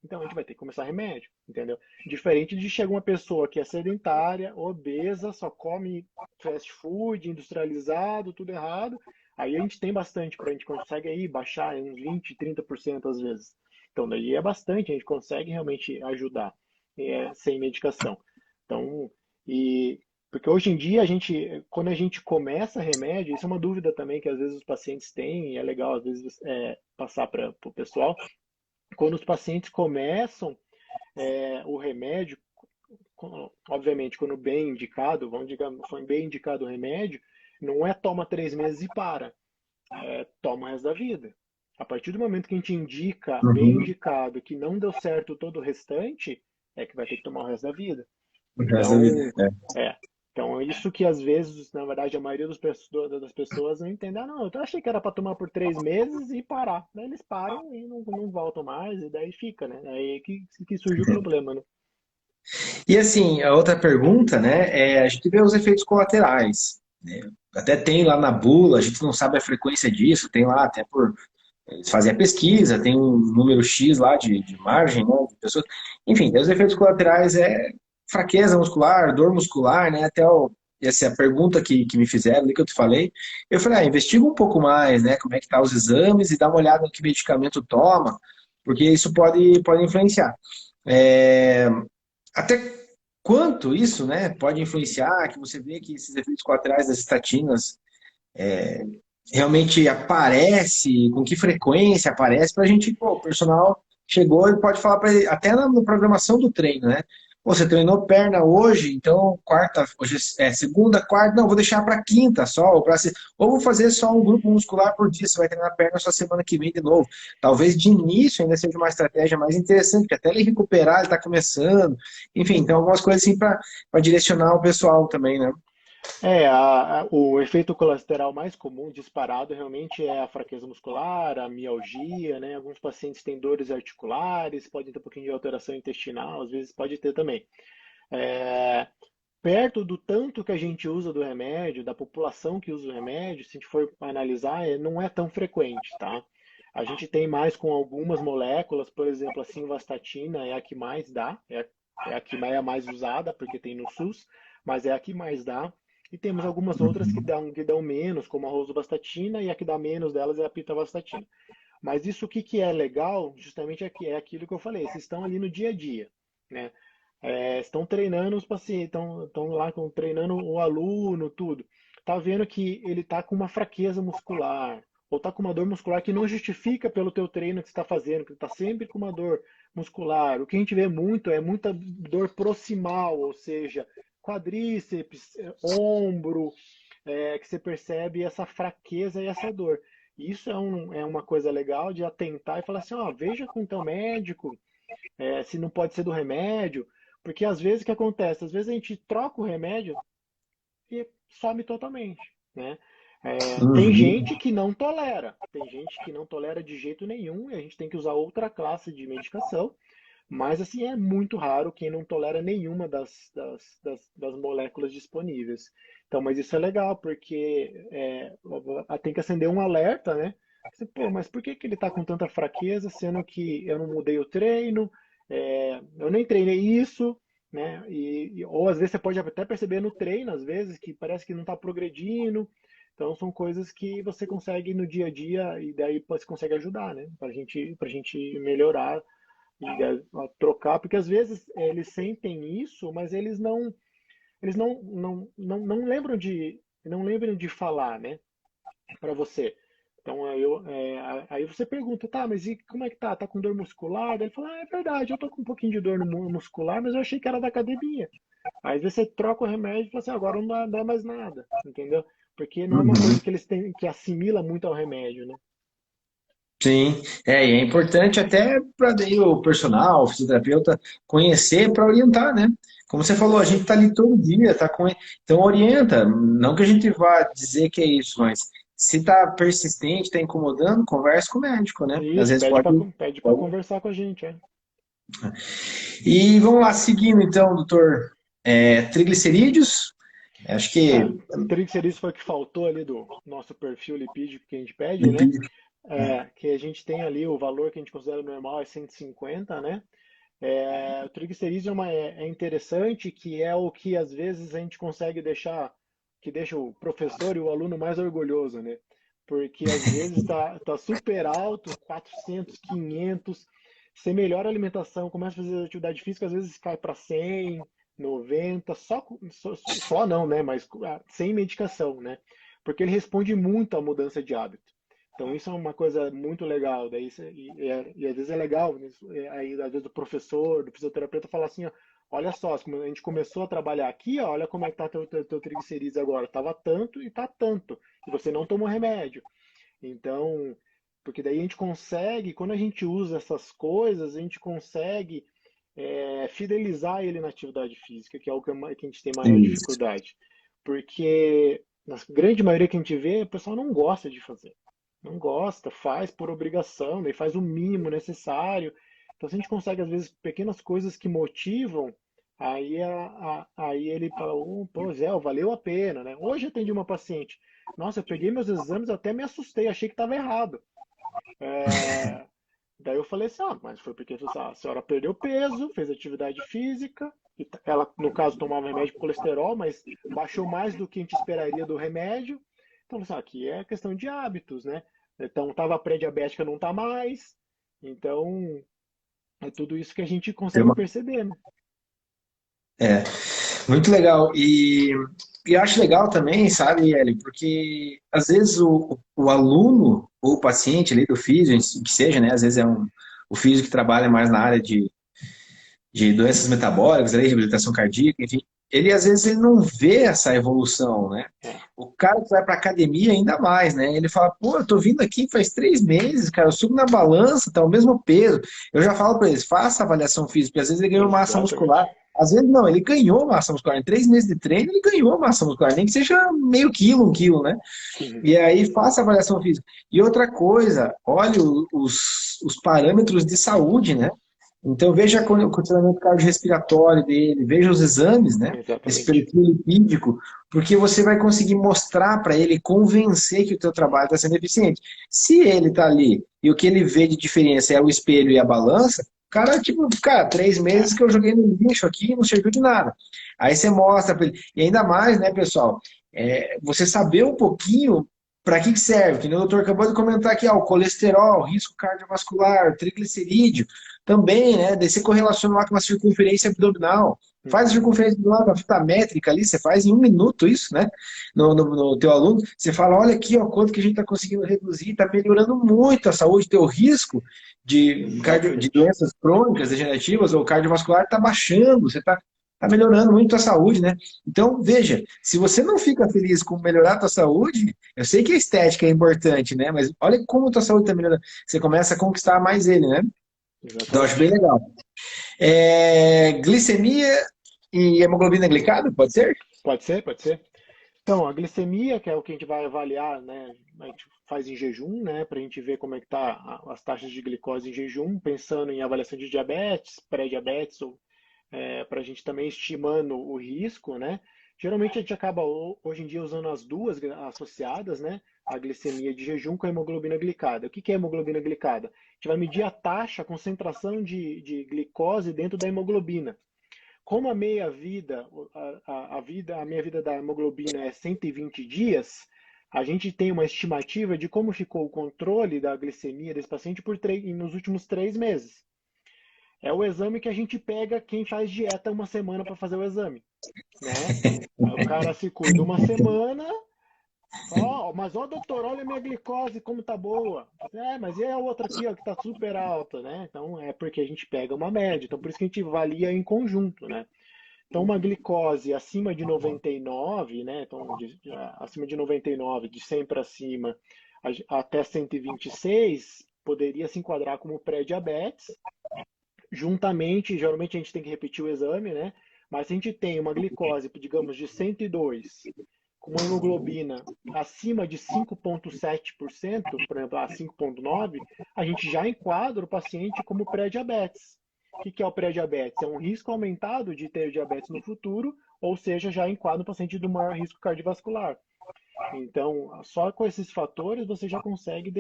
Então a gente vai ter que começar remédio, entendeu? Diferente de chegar uma pessoa que é sedentária, obesa, só come fast food, industrializado, tudo errado. Aí a gente tem bastante para a gente consegue aí baixar uns 20, 30% às vezes. Então daí é bastante, a gente consegue realmente ajudar sem medicação. Então, e porque hoje em dia quando a gente começa remédio, isso é uma dúvida também que às vezes os pacientes têm, e é legal às vezes passar para o pessoal. Quando os pacientes começam o remédio, obviamente, quando bem indicado, vamos dizer, foi bem indicado o remédio, não é toma 3 meses e para, toma o resto da vida. A partir do momento que a gente indica, bem Uhum. indicado, que não deu certo todo o restante, é que vai ter que tomar o resto da vida. O resto da vida. Então, é. Então, é isso que às vezes, na verdade, a maioria das pessoas não entende. Ah, não, eu achei que era para tomar por 3 meses e parar. Daí eles param e não voltam mais, e daí fica, né? Aí que surge o problema, né? E assim, a outra pergunta, né, a gente vê os efeitos colaterais, né? Até tem lá na bula, a gente não sabe a frequência disso, tem lá até por eles fazem a pesquisa, tem um número X lá de margem, né, de pessoas. Enfim, tem os efeitos colaterais, fraqueza muscular, dor muscular, né, essa é a pergunta que me fizeram ali, que eu te falei. Eu falei, investiga um pouco mais, né, como é que tá os exames e dá uma olhada no que medicamento toma, porque isso pode influenciar. É, até quanto isso, né, pode influenciar, que você vê que esses efeitos colaterais das estatinas realmente aparece, com que frequência aparece, para a gente, pô, o personal chegou e pode falar para ele, até na programação do treino, né? Pô, você treinou perna hoje, então quarta, hoje é segunda, quarta, não, vou deixar para quinta só, ou vou fazer só um grupo muscular por dia, você vai treinar perna só semana que vem de novo. Talvez de início ainda seja uma estratégia mais interessante, porque até ele recuperar, ele está começando, enfim, então algumas coisas assim para direcionar o pessoal também, né? O efeito colateral mais comum disparado realmente é a fraqueza muscular, a mialgia, né? Alguns pacientes têm dores articulares, podem ter um pouquinho de alteração intestinal, às vezes pode ter também. É, perto do tanto que a gente usa do remédio, da população que usa o remédio, se a gente for analisar, não é tão frequente, tá? A gente tem mais com algumas moléculas, por exemplo, a simvastatina é a que mais dá, é a que é a mais usada, porque tem no SUS, mas é a que mais dá. E temos algumas outras que dão menos, como a rosuvastatina, e a que dá menos delas é a pitavastatina. Mas isso o que é legal, justamente é aquilo que eu falei, vocês estão ali no dia a dia, né? Estão treinando os pacientes, estão lá treinando o aluno, tudo. Tá vendo que ele tá com uma fraqueza muscular, ou tá com uma dor muscular que não justifica pelo teu treino que você está fazendo, que está sempre com uma dor muscular. O que a gente vê muito é muita dor proximal, ou seja, quadríceps, ombro, que você percebe essa fraqueza e essa dor. Isso é uma coisa legal de atentar e falar assim, ó, veja com o teu médico, se não pode ser do remédio, porque às vezes o que acontece? Às vezes a gente troca o remédio e some totalmente, né? Tem Uhum. gente que não tolera, tem gente que não tolera de jeito nenhum, e a gente tem que usar outra classe de medicação, mas assim é muito raro quem não tolera nenhuma das moléculas disponíveis. Então, mas isso é legal, porque tem que acender um alerta, né? Pô, mas por que que ele está com tanta fraqueza, sendo que eu não mudei o treino, eu nem treinei isso, né? Ou às vezes você pode até perceber no treino, às vezes, que parece que não está progredindo. Então são coisas que você consegue no dia a dia e daí você consegue ajudar, né? Para gente melhorar e trocar, porque às vezes eles sentem isso, mas eles não lembram de falar, né, para você. Então aí você pergunta, tá, mas e como é que tá? Tá com dor muscular? Daí ele fala, é verdade, eu tô com um pouquinho de dor no muscular, mas eu achei que era da academia. Aí você troca o remédio e fala assim, agora não dá mais nada, entendeu? Porque não é uma coisa Uhum. que eles têm que assimila muito ao remédio, né? Sim, e é importante até para daí o personal, o fisioterapeuta conhecer para orientar, né? Como você falou, a gente está ali todo dia, tá com, então orienta. Não que a gente vá dizer que é isso, mas se está persistente, está incomodando, converse com o médico, né? Às Isso, vezes pode, pede para pode. conversar com a gente, é. E vamos lá, seguindo então, doutor. Triglicerídeos, acho que Triglicerídeos foi o que faltou ali do nosso perfil lipídico que a gente pede, né? Que a gente tem ali o valor que a gente considera normal é 150, né? O triglicerídeo é interessante, que é o que às vezes a gente consegue deixar, que deixa o professor e o aluno mais orgulhoso, né? Porque às vezes tá super alto, 400, 500, você melhora a alimentação, começa a fazer atividade física, às vezes cai para 100, 90, só não, né? Mas sem medicação, né? Porque ele responde muito à mudança de hábito. Então isso é uma coisa muito legal. Daí, às vezes é legal, né? Aí às vezes o professor, do fisioterapeuta fala assim, ó, olha só, como a gente começou a trabalhar aqui, ó, olha como é que tá teu triglicerídeos agora. Tava tanto e tá tanto. E você não tomou remédio. Então, porque daí a gente consegue, quando a gente usa essas coisas, a gente consegue fidelizar ele na atividade física, que é o que a gente tem maior isso. dificuldade. Porque na grande maioria que a gente vê, o pessoal não gosta de fazer. Não gosta, faz por obrigação, daí faz o mínimo necessário. Então, se a gente consegue, às vezes, pequenas coisas que motivam, aí ele fala, pois é, valeu a pena, né? Hoje eu atendi uma paciente. Nossa, eu peguei meus exames, até me assustei, achei que estava errado. É, Daí eu falei assim, mas foi porque a senhora perdeu peso, fez atividade física, ela, no caso, tomava remédio para colesterol, mas baixou mais do que a gente esperaria do remédio. Então, assim, aqui é questão de hábitos, né? Então, estava pré-diabética, não está mais. Então, é tudo isso que a gente Tem consegue uma- perceber, né? É, muito legal. E eu acho legal também, sabe, Eli, porque às vezes o aluno ou o paciente ali do físio, que seja, né? Às vezes é o físio que trabalha mais na área de doenças metabólicas, ali, reabilitação cardíaca, enfim, ele às vezes ele não vê essa evolução, né? É, O cara que vai para academia ainda mais, né? Ele fala, pô, eu tô vindo aqui faz 3 meses, cara, eu subo na balança, tá o mesmo peso. Eu já falo para eles, faça avaliação física, porque às vezes ele ganhou massa exatamente. muscular, às vezes não, ele ganhou massa muscular. Em 3 meses de treino, ele ganhou massa muscular, nem que seja meio quilo, 1 quilo, né? Uhum. E aí faça a avaliação física. E outra coisa, olhe os parâmetros de saúde, né? Então veja o condicionamento cardiorrespiratório dele, veja os exames, né? Esse Exatamente. perfil lipídico, porque você vai conseguir mostrar para ele, convencer que o teu trabalho está sendo eficiente. Se ele está ali e o que ele vê de diferença é o espelho e a balança, cara, tipo, cara, 3 meses É, que eu joguei no lixo aqui não serviu de nada. Aí você mostra para ele. E ainda mais, né, pessoal, você saber um pouquinho para que serve, que o doutor acabou de comentar aqui, o colesterol, risco cardiovascular, triglicerídeo, também, né? Daí você correlaciona lá com uma circunferência abdominal. Faz a uhum. circunferência abdominal com a fita métrica ali, você faz em 1 minuto isso, né? No teu aluno, você fala, olha aqui, ó, quanto que a gente está conseguindo reduzir, está melhorando muito a saúde, teu risco de Exatamente. doenças crônicas, degenerativas ou cardiovascular está baixando, você está melhorando muito a saúde, né? Então, veja, se você não fica feliz com melhorar a tua saúde, eu sei que a estética é importante, né? Mas olha como a tua saúde está melhorando. Você começa a conquistar mais ele, né? Então, eu acho bem exatamente. legal. Glicemia e hemoglobina glicada, pode ser? Pode ser, pode ser. Então, a glicemia, que é o que a gente vai avaliar, né? A gente faz em jejum, né? Para a gente ver como é que tá as taxas de glicose em jejum, pensando em avaliação de diabetes, pré-diabetes, ou para a gente também estimando o risco, né? Geralmente a gente acaba hoje em dia usando as duas associadas, né? A glicemia de jejum com a hemoglobina glicada. O que que é hemoglobina glicada? A gente vai medir a taxa, a concentração de glicose dentro da hemoglobina. Como a meia-vida, a meia-vida da hemoglobina é 120 dias, a gente tem uma estimativa de como ficou o controle da glicemia desse paciente nos últimos 3 meses. É o exame que a gente pega quem faz dieta uma semana para fazer o exame, né? O cara se cuida uma semana, ó, mas ó, doutor, olha a minha glicose como tá boa. Mas e a outra aqui, ó, que tá super alta, né? Então é porque a gente pega uma média. Então por isso que a gente avalia em conjunto, né? Então, uma glicose acima de 99, né? Então, acima de 99, de 100 para cima, até 126, poderia se enquadrar como pré-diabetes. Juntamente, geralmente a gente tem que repetir o exame, né? Mas se a gente tem uma glicose, digamos, de 102, com uma hemoglobina acima de 5,7%, por exemplo, a 5,9, a gente já enquadra o paciente como pré-diabetes. O que é o pré-diabetes? É um risco aumentado de ter diabetes no futuro, ou seja, já enquadra o paciente do maior risco cardiovascular. Então, só com esses fatores você já consegue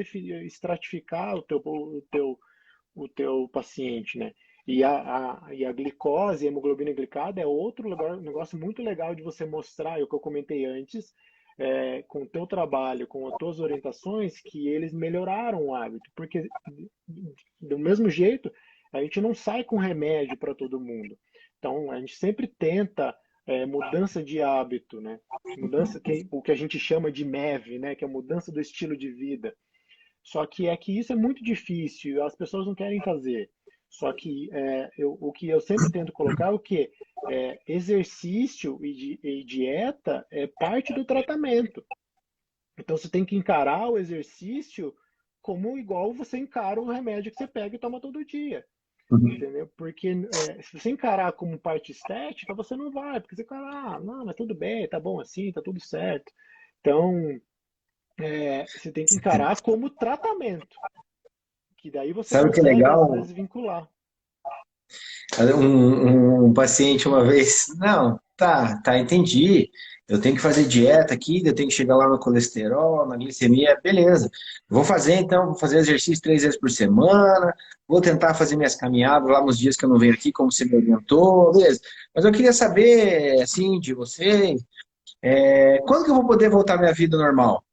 estratificar o teu paciente, né? E a glicose, a hemoglobina glicada é outro lugar, um negócio muito legal de você mostrar, é o que eu comentei antes, com o teu trabalho, com as tuas orientações, que eles melhoraram o hábito. Porque, do mesmo jeito, a gente não sai com remédio para todo mundo. Então, a gente sempre tenta mudança de hábito, né? Mudança, o que a gente chama de MEV, né? Que é a mudança do estilo de vida. Só que isso é muito difícil, as pessoas não querem fazer. Só que o que eu sempre tento colocar é o quê? Exercício e dieta é parte do tratamento. Então você tem que encarar o exercício como igual você encara o remédio que você pega e toma todo dia. Entendeu? Porque se você encarar como parte estética, você não vai, porque você fala, não, mas tudo bem, tá bom assim, tá tudo certo. Então, você tem que encarar como tratamento. Que daí você Sabe o que é consegue, às legal? vezes, vincular. Um paciente uma vez, não, tá, entendi. Eu tenho que fazer dieta aqui, eu tenho que chegar lá no colesterol, na glicemia, beleza. Vou fazer então, vou fazer exercício 3 vezes por semana, vou tentar fazer minhas caminhadas lá nos dias que eu não venho aqui, como você me orientou, beleza. Mas eu queria saber, assim, de você, quando que eu vou poder voltar à minha vida normal?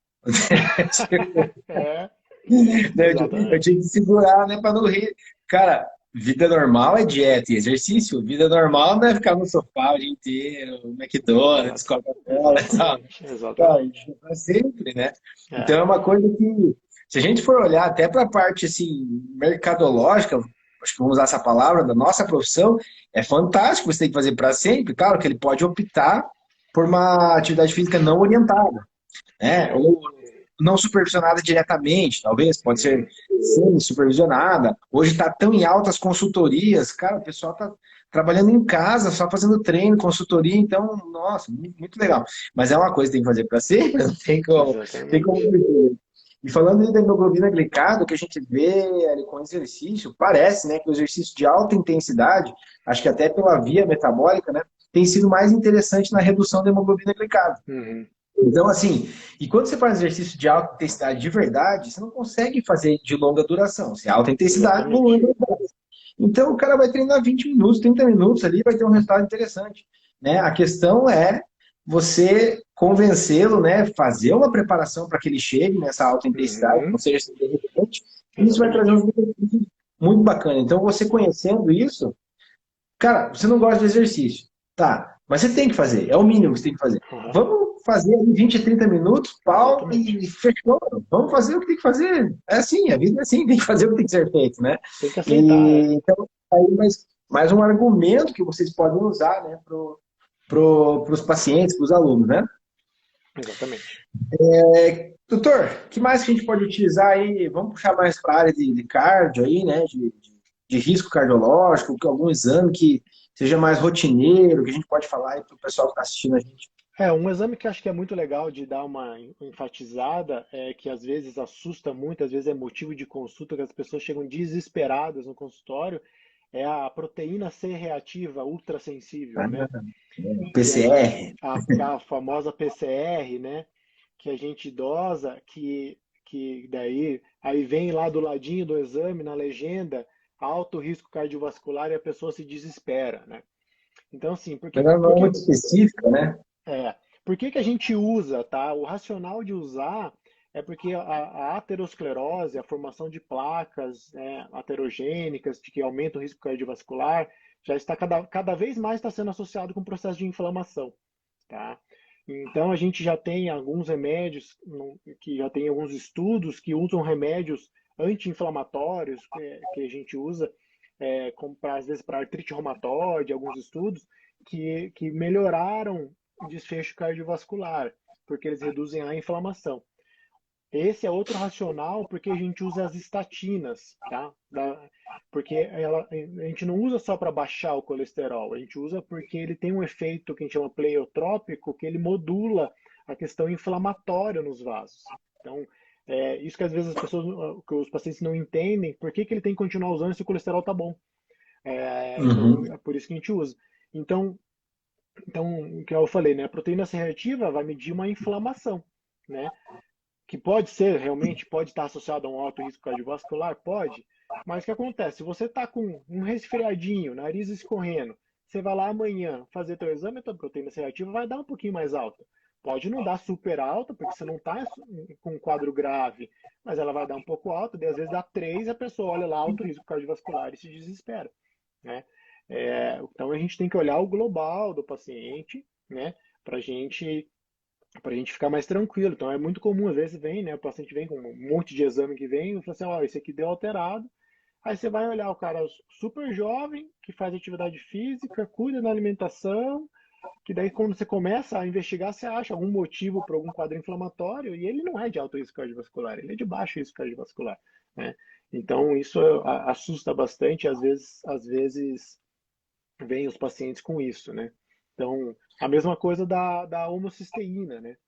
É, Né, eu exatamente. tinha que segurar, né, para não rir. Cara, vida normal é dieta e exercício. Vida normal não é ficar no sofá o dia inteiro, McDonald's, Exato, Coca-Cola e tal. exatamente, Cara, exatamente. isso é pra sempre, né? Então É. é uma coisa que, se a gente for olhar até para a parte assim, mercadológica, acho que vamos usar essa palavra, da nossa profissão, é fantástico, você tem que fazer para sempre. Claro que ele pode optar por uma atividade física não orientada, né? É. Ou não supervisionada diretamente, talvez, pode ser Uhum. semi-supervisionada. Hoje está tão em altas consultorias, cara, o pessoal está trabalhando em casa, só fazendo treino, consultoria, então, nossa, muito, muito legal. Mas é uma coisa que tem que fazer para sempre, não tem como, tem como. Exatamente. E falando aí da hemoglobina glicada, o que a gente vê ali com exercício, parece, né, que o exercício de alta intensidade, acho que até pela via metabólica, né, tem sido mais interessante na redução da hemoglobina glicada. Uhum. Então, assim, e quando você faz exercício de alta intensidade de verdade, você não consegue fazer de longa duração. Se é alta intensidade, Exatamente. longa duração. Então, o cara vai treinar 20 minutos, 30 minutos ali, vai ter um resultado interessante. Né? A questão é você convencê-lo, né? Fazer uma preparação para que ele chegue nessa alta intensidade, não Uhum. seja assim de repente, e isso vai trazer Exatamente. uns benefícios muito bacana. Então, você conhecendo isso, cara, você não gosta de exercício. Tá, mas você tem que fazer, é o mínimo que você tem que fazer. Uhum. Vamos fazer ali 20, 30 minutos, pau, Exatamente. e fechou. Vamos fazer o que tem que fazer. É assim, a vida é assim, tem que fazer o que tem que ser feito, né? Tem que aceitar, E, então, aí, mais um argumento que vocês podem usar, né, os pacientes, para os alunos, né? Exatamente. Doutor, o que mais que a gente pode utilizar aí? Vamos puxar mais para a área de cardio aí, né? de risco cardiológico, algum exame que seja mais rotineiro, que a gente pode falar aí para o pessoal que está assistindo a gente? Um exame que eu acho que é muito legal de dar uma enfatizada, que às vezes assusta muito, às vezes é motivo de consulta, que as pessoas chegam desesperadas no consultório, é a proteína C reativa ultrassensível, né? Que é PCR. a famosa PCR, né? Que a gente dosa, que daí aí vem lá do ladinho do exame, na legenda, alto risco cardiovascular e a pessoa se desespera, né? Então, assim, Mas ela não é muito específica, né? é, por que que a gente usa, tá? O racional de usar é porque a aterosclerose, a formação de placas, né, aterogênicas, que aumentam o risco cardiovascular, já está cada vez mais está sendo associado com o processo de inflamação, tá? Então a gente já tem alguns remédios, que já tem alguns estudos que usam remédios anti-inflamatórios que a gente usa, como às vezes para artrite reumatoide, alguns estudos que melhoraram o desfecho cardiovascular, porque eles reduzem a inflamação. Esse é outro racional porque a gente usa as estatinas, tá? Porque a gente não usa só para baixar o colesterol, a gente usa porque ele tem um efeito que a gente chama pleiotrópico, que ele modula a questão inflamatória nos vasos. Então, isso que às vezes as pessoas, que os pacientes não entendem, por que que ele tem que continuar usando se o colesterol tá bom? Então, Uhum. é por isso que a gente usa. Então, o que eu falei, né? A proteína C reativa vai medir uma inflamação, né? Que pode ser, realmente, pode estar associado a um alto risco cardiovascular? Pode. Mas o que acontece? Se você está com um resfriadinho, nariz escorrendo, você vai lá amanhã fazer teu exame, a tua proteína C reativa vai dar um pouquinho mais alta. Pode não dar super alta, porque você não está com um quadro grave, mas ela vai dar um pouco alta, daí às vezes dá 3, a pessoa olha lá, alto risco cardiovascular e se desespera, né? Então a gente tem que olhar o global do paciente, né? Para a gente ficar mais tranquilo. Então é muito comum, às vezes vem, né? O paciente vem com um monte de exame que vem e fala assim, ó, esse aqui deu alterado. Aí você vai olhar o cara super jovem, que faz atividade física, cuida da alimentação, que daí quando você começa a investigar, você acha algum motivo para algum quadro inflamatório, e ele não é de alto risco cardiovascular, ele é de baixo risco cardiovascular, né? Então isso assusta bastante, às vezes vem os pacientes com isso, né? Então, a mesma coisa da homocisteína, né?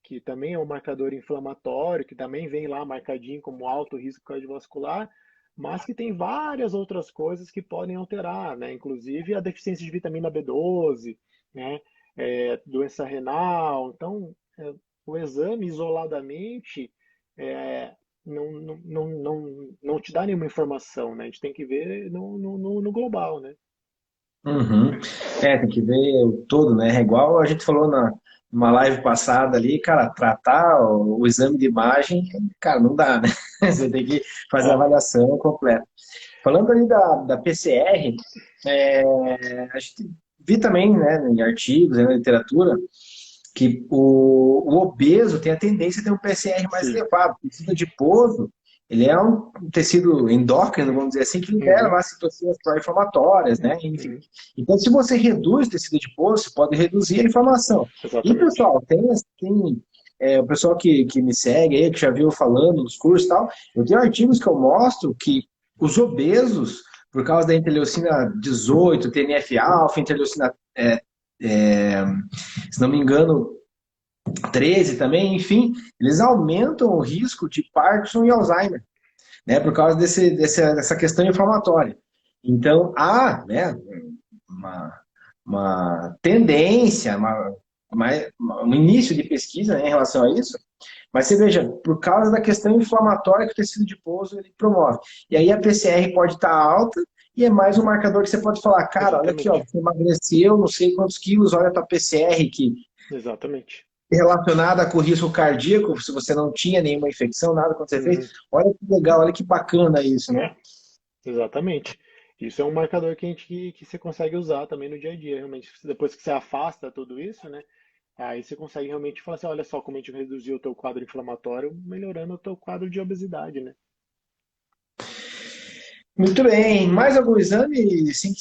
Que também é um marcador inflamatório, que também vem lá marcadinho como alto risco cardiovascular, mas que tem várias outras coisas que podem alterar, né? Inclusive a deficiência de vitamina B12, né? Doença renal. Então, o exame isoladamente é, não te dá nenhuma informação, né? A gente tem que ver no global, né? Uhum. Tem que ver o todo, né? É igual a gente falou numa live passada ali, cara, tratar o exame de imagem, cara, não dá, né? Você tem que fazer a É, avaliação completa. Falando ali da PCR, a gente vi também, né, em artigos, né, na literatura, que o obeso tem a tendência a ter um PCR mais sim. elevado. O tecido adiposo, ele é um tecido endócrino, vamos dizer assim, que libera Uhum, lá citocinas pró-inflamatórias, né? Enfim. uhum, Então, se você reduz o tecido adiposo, você pode reduzir a inflamação. E, exatamente. pessoal, o pessoal que me segue aí, que já viu falando nos cursos e tal, eu tenho artigos que eu mostro que os obesos, por causa da interleucina 18, TNF-alfa, interleucina é, se não me engano, 13 também, enfim, eles aumentam o risco de Parkinson e Alzheimer, né, por causa dessa questão inflamatória. Então, há, né, uma, uma tendência, um início de pesquisa, né, em relação a isso, mas você veja, por causa da questão inflamatória que o tecido adiposo ele promove. E aí a PCR pode estar alta e é mais um marcador que você pode falar, cara, olha aqui, ó, Exatamente. você emagreceu, não sei quantos quilos, olha a tua PCR que Exatamente. relacionada com o risco cardíaco, se você não tinha nenhuma infecção, nada quando você fez. Uhum. Olha que legal, olha que bacana isso, né? É, exatamente. Isso é um marcador que que você consegue usar também no dia a dia, realmente. Depois que você afasta tudo isso, né? Aí você consegue realmente falar assim, olha só como a gente reduziu o teu quadro inflamatório, melhorando o teu quadro de obesidade, né? Muito bem. Mais algum exame assim,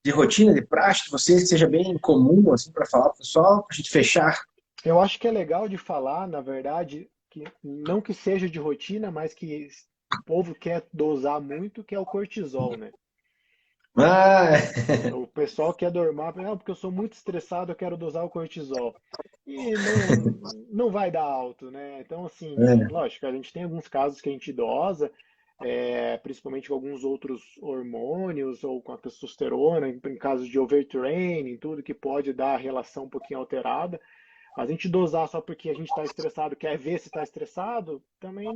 de rotina, de praxe, de vocês, que seja bem comum assim, para falar para o pessoal, para a gente fechar? Eu acho que é legal de falar, na verdade, que não que seja de rotina, mas que o povo quer dosar muito, que é o cortisol, né? Ah, O pessoal quer dormir, porque eu sou muito estressado, eu quero dosar o cortisol. E não vai dar alto, né? Então, assim, é. lógico, a gente tem alguns casos que a gente dosa, principalmente com alguns outros hormônios ou com a testosterona, em casos de overtraining, tudo que pode dar a relação um pouquinho alterada. Mas a gente dosar só porque a gente está estressado, quer ver se está estressado, também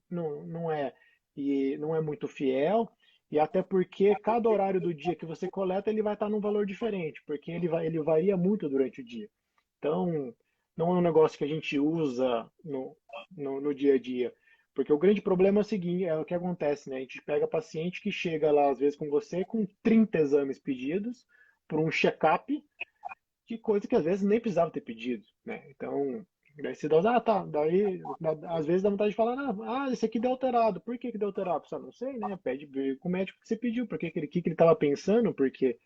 não é. E não é muito fiel. E até porque cada horário do dia que você coleta, ele vai estar num valor diferente, porque ele varia muito durante o dia. Então, não é um negócio que a gente usa no dia a dia. Porque o grande problema é o seguinte, é o que acontece, né? A gente pega paciente que chega lá, às vezes, com você, com 30 exames pedidos, por um check-up, de coisa que às vezes nem precisava ter pedido, né? Então, daí você dá, tá, daí às vezes dá vontade de falar, esse aqui deu alterado, por que que deu alterado? Só não sei, né? Pede ver com o médico que você pediu, por que ele estava pensando, porque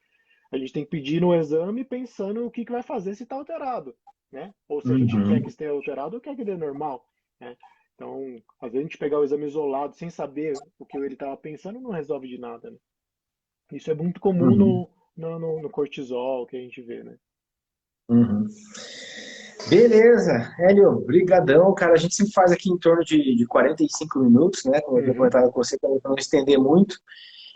a gente tem que pedir no exame pensando o que que vai fazer se está alterado, né? Ou se a gente quer que Uhum, esteja alterado ou quer que dê normal, né? Então, às vezes a gente pegar o exame isolado sem saber o que ele estava pensando não resolve de nada, né? Isso é muito comum uhum, no cortisol que a gente vê, né? uhum. Beleza, Hélio, brigadão, cara. A gente sempre faz aqui em torno de 45 minutos, né? Como eu tinha Uhum, comentado com você, para não estender muito.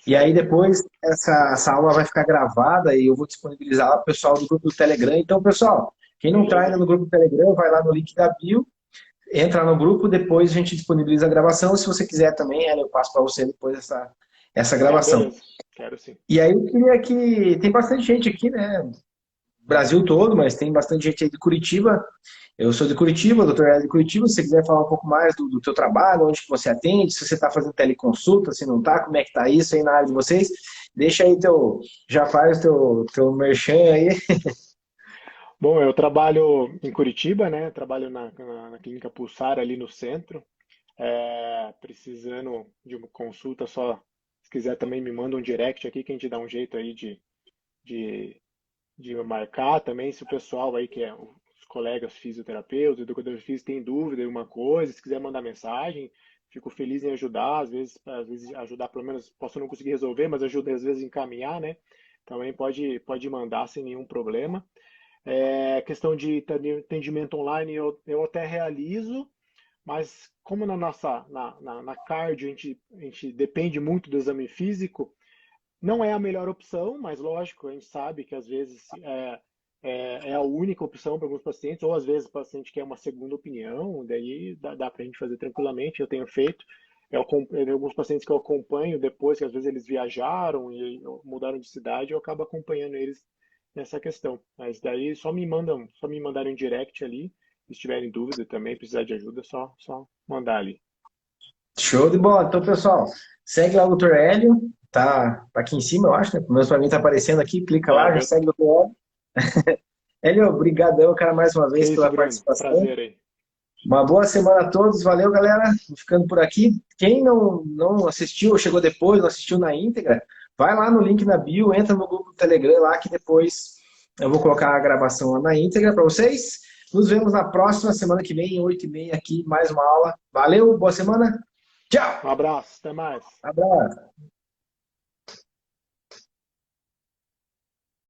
E aí certo. depois essa aula vai ficar gravada e eu vou disponibilizar lá pro pessoal do grupo do Telegram. Então, pessoal, quem não está ainda Beleza. no grupo do Telegram, vai lá no link da bio, entra no grupo, depois a gente disponibiliza a gravação. Se você quiser também, Hélio, eu passo para você depois essa Ah, gravação. beleza. Quero sim. E aí eu queria que... Tem bastante gente aqui, né? Brasil todo, mas tem bastante gente aí de Curitiba. Eu sou de Curitiba, doutor Hélio de Curitiba. Se você quiser falar um pouco mais do teu trabalho, onde que você atende, se você está fazendo teleconsulta, se não está, como é que está isso aí na área de vocês, deixa aí já faz teu merchan aí. Bom, eu trabalho em Curitiba, né? Trabalho na Clínica Pulsar ali no centro. Precisando de uma consulta só. Se quiser também me manda um direct aqui que a gente dá um jeito aí de, de marcar também. Se o pessoal aí, que é os colegas fisioterapeutas, educadores físicos, tem dúvida em alguma coisa, se quiser mandar mensagem, fico feliz em ajudar. Às vezes ajudar, pelo menos, posso não conseguir resolver, mas ajuda às vezes a encaminhar, né? Também pode mandar sem nenhum problema. Questão de atendimento online eu até realizo, mas como na cardio a gente depende muito do exame físico, não é a melhor opção, mas lógico, a gente sabe que às vezes é a única opção para alguns pacientes, ou às vezes o paciente quer uma segunda opinião, daí dá para a gente fazer tranquilamente, eu tenho feito. Tem alguns pacientes que eu acompanho depois, que às vezes eles viajaram e mudaram de cidade, eu acabo acompanhando eles nessa questão. Mas daí só me mandarem um direct ali, se tiverem dúvida também, precisar de ajuda, só mandar ali. Show de bola. Então, pessoal, segue lá o doutor Hélio, tá aqui em cima, eu acho, né? Pelo menos para mim tá aparecendo aqui, clica É, lá, já segue o doutor Hélio. Hélio, obrigadão, cara, mais uma que vez isso, pela Bruno. participação. Prazer aí. Uma boa semana a todos. Valeu, galera. Vou ficando por aqui. Quem não assistiu ou chegou depois, não assistiu na íntegra, vai lá no link na bio, entra no grupo do Telegram lá que depois eu vou colocar a gravação lá na íntegra para vocês. Nos vemos na próxima semana que vem, 8h30 aqui, mais uma aula. Valeu, boa semana. Tchau. Um abraço, até mais. Abraço.